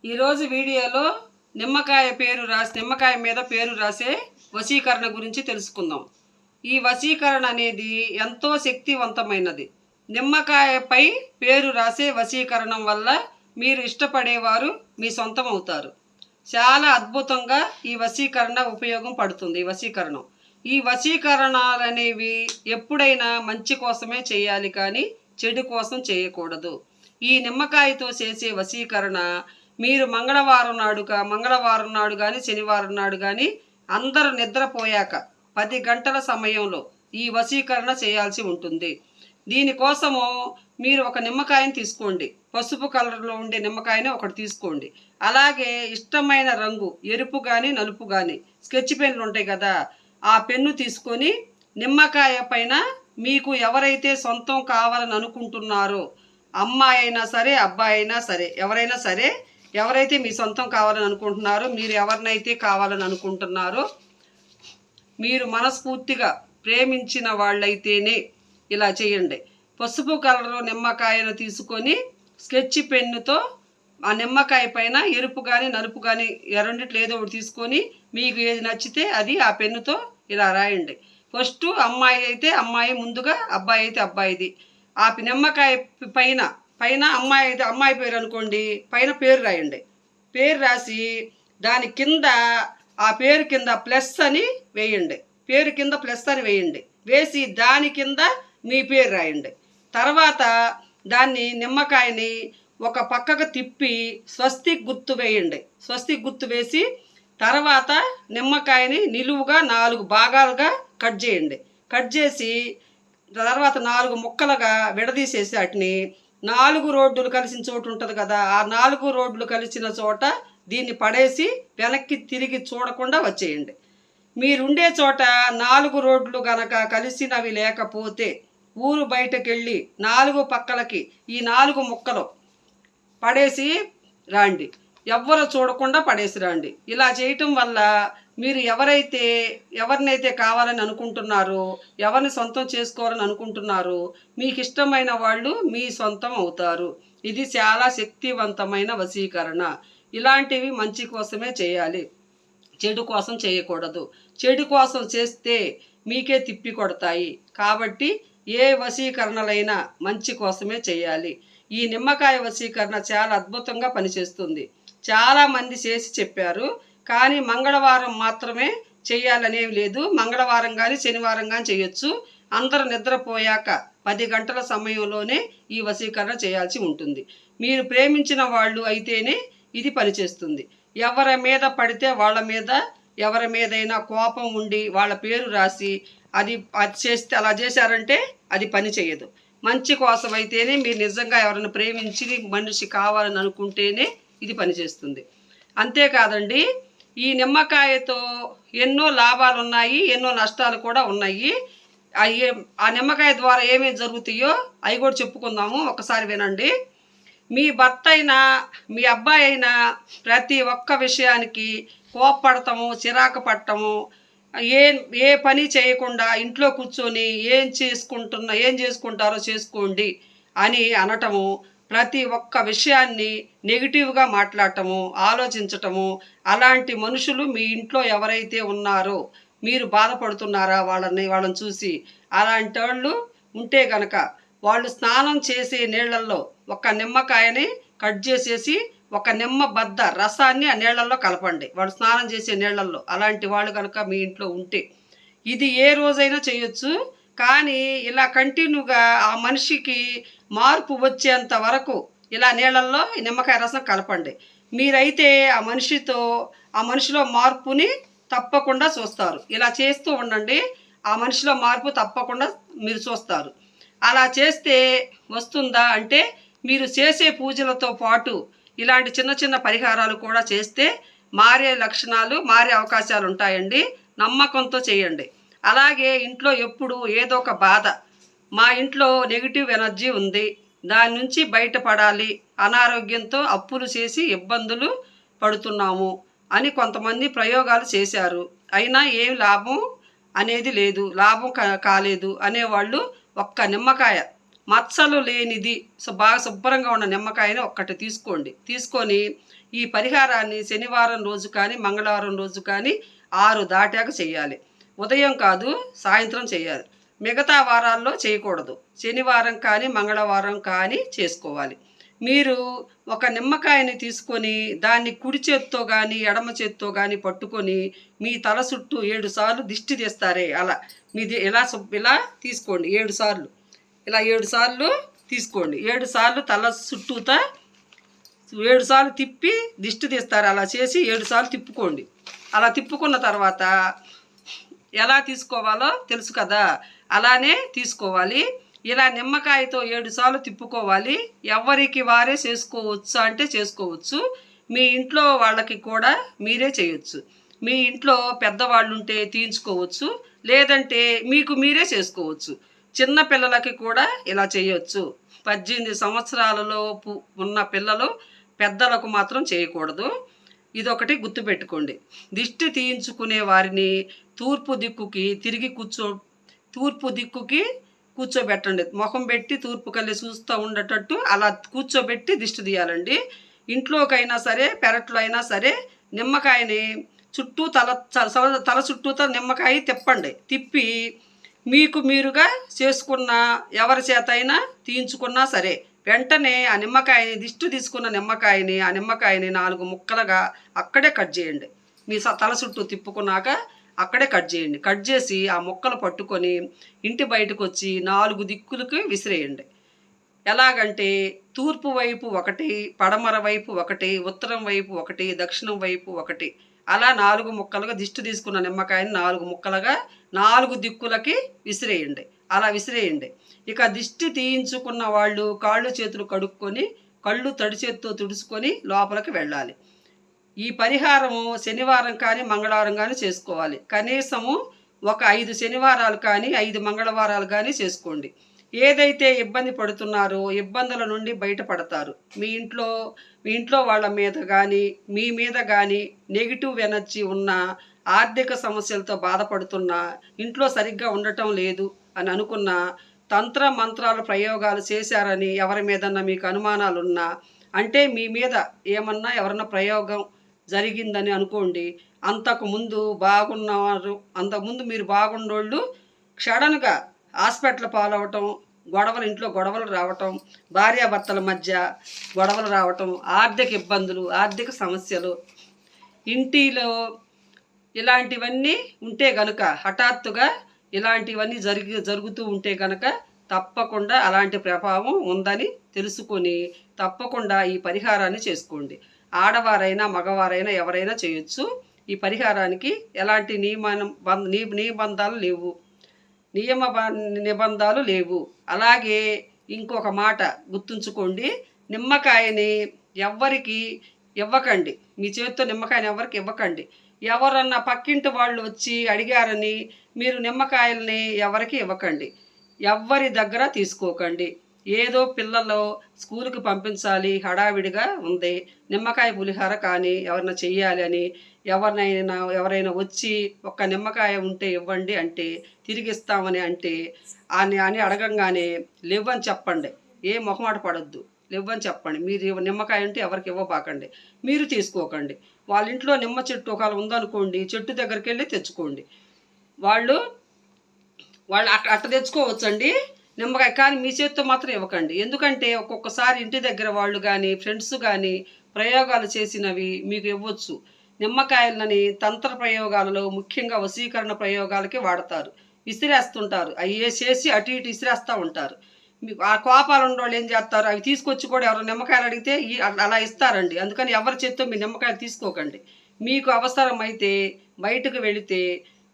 ఈరోజు వీడియోలో నిమ్మకాయ మీద పేరు రాసే వశీకరణ గురించి తెలుసుకుందాం. ఈ వశీకరణ అనేది ఎంతో శక్తివంతమైనది. నిమ్మకాయపై పేరు రాసే వశీకరణం వల్ల మీరు ఇష్టపడేవారు మీ సొంతం అవుతారు. చాలా అద్భుతంగా ఈ వశీకరణ ఉపయోగం పడుతుంది. ఈ వశీకరణాలు అనేవి ఎప్పుడైనా మంచి కోసమే చేయాలి, కానీ చెడు కోసం చేయకూడదు. ఈ నిమ్మకాయతో చేసే వశీకరణ మీరు మంగళవారం నాడు కానీ శనివారం నాడు కానీ అందరూ నిద్రపోయాక 10 గంటల సమయంలో ఈ వశీకరణ చేయాల్సి ఉంటుంది. దీనికోసము మీరు ఒక నిమ్మకాయని తీసుకోండి. పసుపు కలర్లో ఉండే నిమ్మకాయని ఒకటి తీసుకోండి. అలాగే ఇష్టమైన రంగు ఎరుపు కానీ నలుపు కానీ స్కెచ్ పెన్లు ఉంటాయి కదా, ఆ పెన్ను తీసుకొని నిమ్మకాయ పైన మీకు ఎవరైతే సొంతం కావాలని అనుకుంటున్నారో, అమ్మాయి అయినా సరే అబ్బాయి అయినా సరే ఎవరైనా సరే, ఎవరైతే మీ సొంతం కావాలని అనుకుంటున్నారో, మీరు ఎవరినైతే కావాలని అనుకుంటున్నారో, మీరు మనస్ఫూర్తిగా ప్రేమించిన వాళ్ళైతేనే ఇలా చేయండి. పసుపు కలర్ నిమ్మకాయను తీసుకొని స్కెచ్ పెన్నుతో ఆ నిమ్మకాయ పైన ఎరుపు కానీ నలుపు కానీ రెండిట్లో ఏదో ఒకటి తీసుకొని మీకు ఏది నచ్చితే అది ఆ పెన్నుతో ఇలా రాయండి. ఫస్ట్ అమ్మాయి అయితే అమ్మాయి ముందుగా, అబ్బాయి అయితే అబ్బాయిది. ఆ నిమ్మకాయ పైన అమ్మాయి అయితే అమ్మాయి పేరు అనుకోండి, పైన పేరు రాయండి. పేరు రాసి దాని కింద ఆ పేరు కింద ప్లస్ అని వేయండి. పేరు కింద ప్లస్ అని వేయండి. వేసి దాని కింద మీ పేరు రాయండి. తర్వాత దాన్ని నిమ్మకాయని ఒక పక్కకు తిప్పి స్వస్తిక్ గుర్తు వేయండి. స్వస్తిక్ గుర్తు వేసి తర్వాత నిమ్మకాయని నిలువుగా 4 భాగాలుగా కట్ చేయండి. కట్ చేసి తర్వాత 4 ముక్కలుగా విడదీసేసి వాటిని 4 రోడ్డులు కలిసిన చోటు ఉంటుంది కదా, ఆ 4 రోడ్లు కలిసిన చోట దీన్ని పడేసి వెనక్కి తిరిగి చూడకుండా వచ్చేయండి. మీరుండే చోట 4 రోడ్లు గనక కలిసినవి లేకపోతే ఊరు బయటకెళ్ళి 4 పక్కలకి ఈ 4 ముక్కలు పడేసి రాండి. ఎవ్వరు చూడకుండా పడేసి రండి. ఇలా చేయటం వల్ల మీరు ఎవరినైతే కావాలని అనుకుంటున్నారో, ఎవరిని సొంతం చేసుకోవాలని అనుకుంటున్నారో, మీకు ఇష్టమైన వాళ్ళు మీ సొంతం అవుతారు. ఇది చాలా శక్తివంతమైన వశీకరణ. ఇలాంటివి మంచి కోసమే చేయాలి, చెడు కోసం చేయకూడదు. చెడు కోసం చేస్తే మీకే తిప్పి కొడతాయి. కాబట్టి ఏ వశీకరణలైనా మంచి కోసమే చేయాలి. ఈ నిమ్మకాయ వశీకరణ చాలా అద్భుతంగా పనిచేస్తుంది. చాలామంది చేసి చెప్పారు, కానీ మంగళవారం మాత్రమే చేయాలనేవి లేదు. మంగళవారం కానీ శనివారం కానీ చేయొచ్చు. అందరూ నిద్రపోయాక 10 గంటల సమయంలోనే ఈ వశీకరణ చేయాల్సి ఉంటుంది. మీరు ప్రేమించిన వాళ్ళు అయితేనే ఇది పనిచేస్తుంది. ఎవరి మీద పడితే వాళ్ళ మీద, ఎవరి మీదైనా కోపం ఉండి వాళ్ళ పేరు రాసి అది చేస్తే, అలా చేశారంటే అది పని చేయదు. మంచి కోసం అయితేనే, మీరు నిజంగా ఎవరైనా ప్రేమించి మనిషి కావాలని అనుకుంటేనే ఇది పనిచేస్తుంది. అంతేకాదండి, ఈ నిమ్మకాయతో ఎన్నో లాభాలు ఉన్నాయి, ఎన్నో నష్టాలు కూడా ఉన్నాయి. ఆ నిమ్మకాయ ద్వారా ఏమేమి జరుగుతాయో అవి కూడా చెప్పుకుందాము. ఒకసారి వినండి. మీ భర్త అయినా మీ అబ్బాయి అయినా ప్రతి ఒక్క విషయానికి కోప్పడటము, చిరాకు పడటము, ఏ పని చేయకుండా ఇంట్లో కూర్చొని ఏం చేసుకుంటారో చేసుకోండి అని అనటము, ప్రతి ఒక్క విషయాన్ని నెగిటివ్గా మాట్లాడటము, ఆలోచించటము, అలాంటి మనుషులు మీ ఇంట్లో ఎవరైతే ఉన్నారో, మీరు బాధపడుతున్నారా వాళ్ళని చూసి? అలాంటి వాళ్ళు ఉంటే గనక వాళ్ళు స్నానం చేసే నీళ్ళల్లో ఒక నిమ్మకాయని కట్ చేసేసి ఒక నిమ్మ బద్ద రసాన్ని ఆ నీళ్ళల్లో కలపండి, వాడు స్నానం చేసే నీళ్ళల్లో. అలాంటి వాళ్ళు కనుక మీ ఇంట్లో ఉంటే ఇది ఏ రోజైనా చేయొచ్చు. కానీ ఇలా కంటిన్యూగా ఆ మనిషికి మార్పు వచ్చేంత వరకు ఇలా నీళ్ళల్లో నిమ్మకాయ రసం కలపండి. మీరైతే ఆ మనిషిలో మార్పుని తప్పకుండా చూస్తారు. ఇలా చేస్తూ ఉండండి, ఆ మనిషిలో మార్పు తప్పకుండా మీరు చూస్తారు. అలా చేస్తే వస్తుందా అంటే, మీరు చేసే పూజలతో పాటు ఇలాంటి చిన్న చిన్న పరిహారాలు కూడా చేస్తే మారే అవకాశాలు ఉంటాయండి. నమ్మకంతో చేయండి. అలాగే ఇంట్లో ఎప్పుడు ఏదో ఒక బాధ, మా ఇంట్లో నెగిటివ్ ఎనర్జీ ఉంది, దాని నుంచి బయటపడాలి, అనారోగ్యంతో అప్పులు చేసి ఇబ్బందులు పడుతున్నాము అని కొంతమంది ప్రయోగాలు చేశారు, అయినా ఏం లాభం అనేది లేదు, లాభం కాలేదు అనేవాళ్ళు ఒక్క నిమ్మకాయ మచ్చలు లేనిది బాగా శుభ్రంగా ఉన్న నిమ్మకాయని ఒక్కటి తీసుకొని ఈ పరిహారాన్ని శనివారం రోజు కానీ మంగళవారం రోజు కానీ 6 దాటాక చేయాలి. ఉదయం కాదు, సాయంత్రం చేయాలి. మిగతా వారాల్లో చేయకూడదు. శనివారం కానీ మంగళవారం కానీ చేసుకోవాలి. మీరు ఒక నిమ్మకాయని తీసుకొని దాన్ని కుడి చేత్తో కానీ ఎడమ చేత్తో కానీ పట్టుకొని మీ తల చుట్టూ 7 సార్లు దిష్టి తీస్తారే, అలా మీది ఇలా తీసుకోండి. 7 సార్లు ఇలా 7 సార్లు తీసుకోండి. 7 సార్లు తల చుట్టూతా 7 సార్లు తిప్పి దిష్టి తీస్తారు. అలా చేసి 7 సార్లు తిప్పుకోండి. అలా తిప్పుకున్న తర్వాత ఎలా తీసుకోవాలో తెలుసు కదా, అలానే తీసుకోవాలి. ఇలా నిమ్మకాయతో 7 సార్లు తిప్పుకోవాలి. ఎవరికి వారే చేసుకోవచ్చా అంటే చేసుకోవచ్చు. మీ ఇంట్లో వాళ్ళకి కూడా మీరే చేయొచ్చు. మీ ఇంట్లో పెద్దవాళ్ళు ఉంటే తీయించుకోవచ్చు, లేదంటే మీకు మీరే చేసుకోవచ్చు. చిన్న పిల్లలకి కూడా ఇలా చేయొచ్చు. 18 సంవత్సరాలలోపు ఉన్న పిల్లలు పెద్దలకు మాత్రం చేయకూడదు. ఇదొకటి గుర్తుపెట్టుకోండి. దిష్టి తీయించుకునే వారిని తూర్పు దిక్కుకి కూర్చోబెట్టండి. ముఖం పెట్టి తూర్పు కళ్ళి చూస్తూ ఉండేటట్టు అలా కూర్చోబెట్టి దిష్టి తీయాలండి. ఇంట్లోకైనా సరే, పెరట్లో అయినా సరే నిమ్మకాయని చుట్టూ తల చుట్టూతో నిమ్మకాయ తిప్పండి. తిప్పి మీకు మీరుగా చేసుకున్న ఎవరి చేత అయినా తీయించుకున్నా సరే, వెంటనే ఆ నిమ్మకాయని దిష్టి తీసుకున్న నిమ్మకాయని 4 ముక్కలుగా అక్కడే కట్ చేయండి. మీ తల చుట్టూ తిప్పుకున్నాక అక్కడే కట్ చేయండి. కట్ చేసి ఆ ముక్కలు పట్టుకొని ఇంటి బయటకు వచ్చి 4 దిక్కులకి విసిరేయండి. ఎలాగంటే తూర్పు వైపు 1, పడమర వైపు 1, ఉత్తరం వైపు 1, దక్షిణం వైపు 1, అలా 4 ముక్కలుగా దిష్టి తీసుకున్న నిమ్మకాయని 4 ముక్కలుగా 4 దిక్కులకి విసిరేయండి. అలా విసిరేయండి. ఇక దిష్టి తీయించుకున్న వాళ్ళు కాళ్ళు చేతులు కడుక్కొని కళ్ళు తడి చేత్తో తుడుచుకొని లోపలికి వెళ్ళాలి. ఈ పరిహారము శనివారం కానీ మంగళవారం కానీ చేసుకోవాలి. కనీసము ఒక 5 శనివారాలు కానీ 5 మంగళవారాలు కానీ చేసుకోండి. ఏదైతే ఇబ్బంది పడుతున్నారో ఇబ్బందుల నుండి బయటపడతారు. మీ ఇంట్లో వాళ్ళ మీద కానీ మీ మీద కానీ నెగిటివ్ ఎనర్జీ ఉన్న, ఆర్థిక సమస్యలతో బాధపడుతున్నా, ఇంట్లో సరిగ్గా ఉండటం లేదు అని అనుకున్న, తంత్ర మంత్రాల ప్రయోగాలు చేశారని ఎవరి మీదన్నా మీకు అనుమానాలున్నా, అంటే మీ మీద ఏమన్నా ఎవరన్నా ప్రయోగం జరిగిందని అనుకోండి. అంతకుముందు మీరు బాగున్నోళ్ళు సడన్గా హాస్పిటల్ పాలవటం, ఇంట్లో గొడవలు రావటం, భార్యాభర్తల మధ్య గొడవలు రావటం, ఆర్థిక ఇబ్బందులు, ఆర్థిక సమస్యలు, ఇంటిలో ఇలాంటివన్నీ ఉంటే గనుక, హఠాత్తుగా ఇలాంటివన్నీ జరుగుతూ ఉంటే గనక తప్పకుండా అలాంటి ప్రభావం ఉందని తెలుసుకొని తప్పకుండా ఈ పరిహారాన్ని చేసుకోండి. ఆడవారైనా మగవారైనా ఎవరైనా చేయొచ్చు. ఈ పరిహారానికి ఎలాంటి నిబంధాలు లేవు. అలాగే ఇంకొక మాట గుర్తుంచుకోండి, నిమ్మకాయని ఎవ్వరికి ఇవ్వకండి. మీ చేతితో నిమ్మకాయని ఎవరికి ఇవ్వకండి. ఎవరన్నా పక్కింటి వాళ్ళు వచ్చి అడిగారని మీరు నిమ్మకాయల్ని ఎవరికి ఇవ్వకండి. ఎవ్వరి దగ్గర తీసుకోకండి. ఏదో పిల్లలు స్కూల్కి పంపించాలి, హడావిడిగా ఉంది, నిమ్మకాయ పులిహార కానీ ఎవరైనా చెయ్యాలి అని ఎవరైనా వచ్చి ఒక్క నిమ్మకాయ ఉంటే ఇవ్వండి అంటే, తిరిగిస్తామని అంటే అని అడగంగానే లేవని చెప్పండి. ఏ మొహమాట పడొద్దు, లేవని చెప్పండి. మీరు నిమ్మకాయ అంటే ఎవరికి ఇవ్వబాకండి, మీరు తీసుకోకండి. వాళ్ళ ఇంట్లో నిమ్మ చెట్టు ఒకవేళ ఉందనుకోండి, చెట్టు దగ్గరికి వెళ్ళి తెచ్చుకోండి. వాళ్ళు అట్ట తెచ్చుకోవచ్చండి నిమ్మకాయ, కానీ మీ చేతితో మాత్రం ఇవ్వకండి. ఎందుకంటే ఒక్కొక్కసారి ఇంటి దగ్గర వాళ్ళు కానీ ఫ్రెండ్స్ కానీ ప్రయోగాలు చేసినవి మీకు ఇవ్వచ్చు. నిమ్మకాయలని తంత్ర ప్రయోగాలలో, ముఖ్యంగా వశీకరణ ప్రయోగాలకి వాడతారు. విసిరేస్తుంటారు. అవి చేసి అటు ఇటు విసిరేస్తూ ఉంటారు. మీకు ఆ కోపాలు ఉన్నవాళ్ళు ఏం చేస్తారు, అవి తీసుకొచ్చి కూడా ఎవరు నిమ్మకాయలు అడిగితే అలా ఇస్తారండి. అందుకని ఎవరి చేత్తో మీ నిమ్మకాయలు తీసుకోకండి. మీకు అవసరమైతే బయటకు వెళితే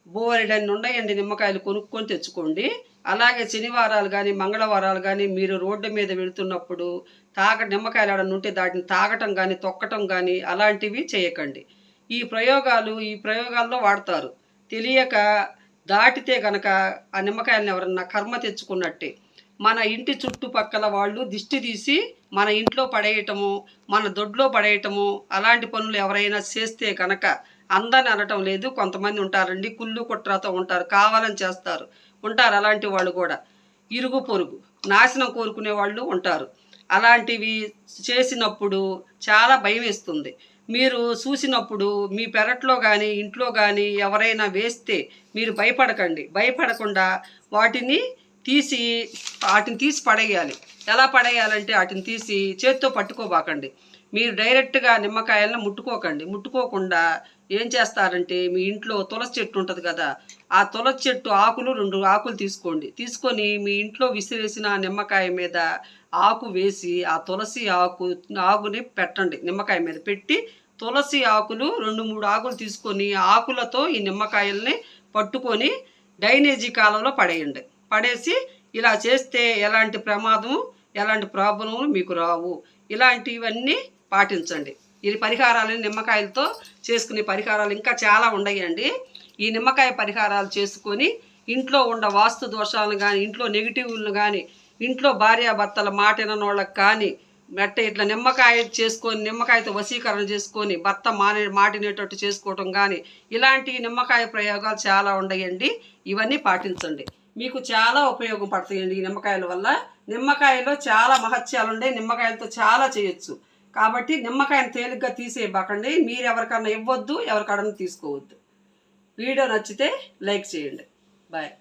బోరెడన్ని ఉన్నాయండి నిమ్మకాయలు, కొనుక్కొని తెచ్చుకోండి. అలాగే శనివారాలు కానీ మంగళవారాలు కానీ మీరు రోడ్డు మీద వెళుతున్నప్పుడు నిమ్మకాయలు ఆడని ఉంటే దాటిని తాగటం కానీ తొక్కటం కానీ అలాంటివి చేయకండి. ఈ ప్రయోగాల్లో వాడతారు. తెలియక దాటితే గనక ఆ నిమ్మకాయలను ఎవరన్నా కర్మ తెచ్చుకున్నట్టే. మన ఇంటి చుట్టుపక్కల వాళ్ళు దిష్టి తీసి మన ఇంట్లో పడేయటము, మన దొడ్లో పడేయటము, అలాంటి పనులు ఎవరైనా చేస్తే కనుక, అందరిని అనటం లేదు, కొంతమంది ఉంటారండి కుళ్ళు కుట్రతో ఉంటారు, కావాలని చేస్తారు, అలాంటి వాళ్ళు కూడా. ఇరుగు పొరుగు నాశనం కోరుకునే వాళ్ళు ఉంటారు. అలాంటివి చేసినప్పుడు చాలా భయం వేస్తుంది. మీరు చూసినప్పుడు మీ పెరట్లో కానీ ఇంట్లో కానీ ఎవరైనా వేస్తే మీరు భయపడకండి. భయపడకుండా వాటిని తీసి పడేయాలి. ఎలా పడేయాలంటే వాటిని తీసి చేత్తో పట్టుకోబాకండి. మీరు డైరెక్ట్గా నిమ్మకాయలను ముట్టుకోకుండా ఏం చేస్తారంటే మీ ఇంట్లో తులసి చెట్టు ఉంటుంది కదా, ఆ తులసి చెట్టు ఆకులు 2 ఆకులు తీసుకొని మీ ఇంట్లో విసిరేసిన నిమ్మకాయ మీద ఆకు వేసి ఆ తులసి ఆకుని పెట్టండి. నిమ్మకాయ మీద పెట్టి తులసి ఆకులు 2-3 ఆకులు తీసుకొని ఆకులతో ఈ నిమ్మకాయల్ని పట్టుకొని డ్రైనేజీ కాలంలో పడేయండి. పడేసి ఇలా చేస్తే ఎలాంటి ప్రమాదము ఎలాంటి ప్రాబ్లము మీకు రావు. ఇలాంటివన్నీ పాటించండి. ఇది పరిహారాలని నిమ్మకాయలతో చేసుకునే పరిహారాలు ఇంకా చాలా ఉన్నాయండి. ఈ నిమ్మకాయ పరిహారాలు చేసుకొని ఇంట్లో ఉన్న వాస్తు దోషాలను కానీ ఇంట్లో నెగిటివ్లను కానీ ఇంట్లో భార్యాభర్తల మాట విననోళ్ళకి కానీ ఇట్లా నిమ్మకాయతో వశీకరణ చేసుకొని భర్త మాటినేటట్టు చేసుకోవటం కానీ ఇలాంటి నిమ్మకాయ ప్రయోగాలు చాలా ఉన్నాయండి. ఇవన్నీ పాటించండి, మీకు చాలా ఉపయోగపడతాయండి. ఈ నిమ్మకాయల వల్ల నిమ్మకాయలో చాలా మహత్యాలు ఉన్నాయి. నిమ్మకాయలతో చాలా చేయొచ్చు. కాబట్టి నిమ్మకాయను తేలిగ్గా తీసేయబాకండి. మీరు ఎవరికన్నా ఇవ్వద్దు, ఎవరికన్నా తీసుకోవద్దు. వీడియో నచ్చితే లైక్ చేయండి. బాయ్.